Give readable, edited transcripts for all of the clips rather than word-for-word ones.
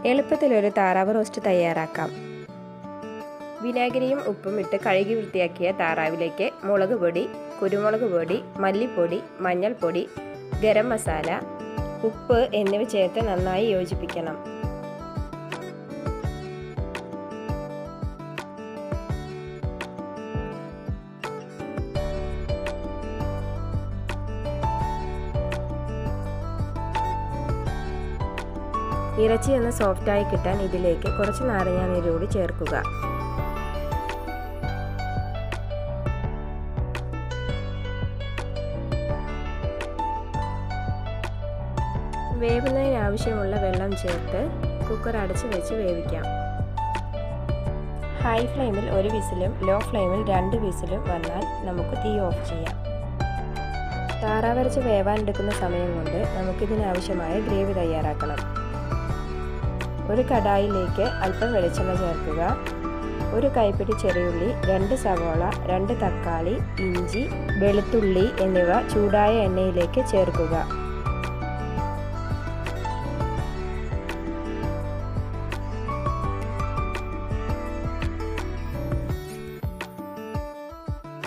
എളുപ്പത്തിലൊരു താറാവ് റോസ്റ്റ് തയ്യാറാക്കാം. വിനാഗിരിയും ഉപ്പും ഇട്ട് കഴുകി വൃത്തിയാക്കിയ താറാവിലേക്ക് മുളക് പൊടി, കുരുമുളക് പൊടി, മല്ലിപ്പൊടി, മഞ്ഞൾപ്പൊടി, ഗരം മസാല, ഉപ്പ് എന്നിവ ചേർത്ത് നന്നായി യോജിപ്പിക്കണം. ഇറച്ചി ഒന്ന് സോഫ്റ്റായി കിട്ടാൻ ഇതിലേക്ക് കുറച്ച് നാരങ്ങാനീര് കൂടി ചേർക്കുക. വേവുന്നതിനാവശ്യമുള്ള വെള്ളം ചേർത്ത് കുക്കർ അടച്ച് വെച്ച് വേവിക്കാം. ഹൈ ഫ്ലെയിമിൽ 1 വിസിലും ലോ ഫ്ലെയിമിൽ 2 വിസിലും വന്നാൽ നമുക്ക് തീ ഓഫ് ചെയ്യാം. താറാവിറച്ചി വേവാനെടുക്കുന്ന സമയം കൊണ്ട് നമുക്കിതിനാവശ്യമായ ഗ്രേവി തയ്യാറാക്കണം. ഒരു കടായിലേക്ക് അല്പം വെളിച്ചെണ്ണ ചേർക്കുക. 1 കൈപ്പിടി ചെറിയുള്ളി, 2 സവാള, 2 തക്കാളി, ഇഞ്ചി, വെളുത്തുള്ളി എന്നിവ ചൂടായ എണ്ണയിലേക്ക് ചേർക്കുക.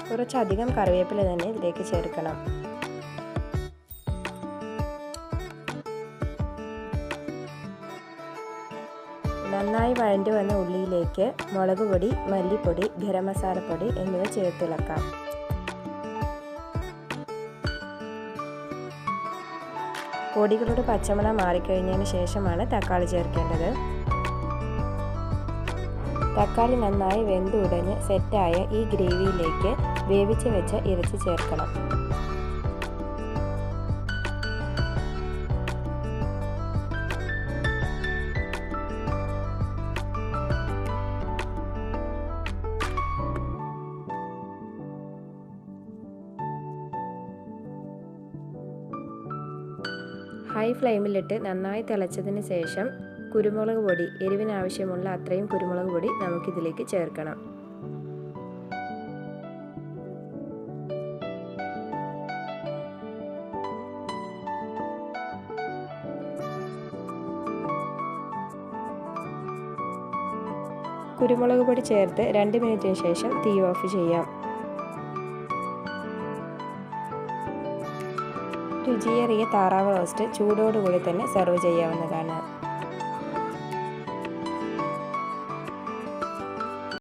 കുറച്ചധികം കറിവേപ്പില തന്നെ ഇതിലേക്ക് ചേർക്കണം. നന്നായി വഴണ്ടി വന്ന ഉള്ളിയിലേക്ക് മുളക് പൊടി, മല്ലിപ്പൊടി, ഗരം മസാലപ്പൊടി എന്നിവ ചേർത്തിളക്കാം. പൊടികളുടെ പച്ചമണം മാറിക്കഴിഞ്ഞതിന് ശേഷമാണ് തക്കാളി ചേർക്കേണ്ടത്. തക്കാളി നന്നായി വെന്ത് ഉടഞ്ഞ് സെറ്റായ ഈ ഗ്രേവിയിലേക്ക് വേവിച്ച് വെച്ച ഇറച്ചി ചേർക്കണം. ഹൈ ഫ്ലെയിമിലിട്ട് നന്നായി തിളച്ചതിന് ശേഷം കുരുമുളക് പൊടി, എരിവിനാവശ്യമുള്ള അത്രയും കുരുമുളക് പൊടി നമുക്കിതിലേക്ക് ചേർക്കണം. കുരുമുളക് പൊടി ചേർത്ത് 2 മിനിറ്റിന് ശേഷം തീ ഓഫ് ചെയ്യാം. രുചിയേറിയ താറാവ് റോസ്റ്റ് ചൂടോടുകൂടി തന്നെ സെർവ് ചെയ്യാവുന്നതാണ്.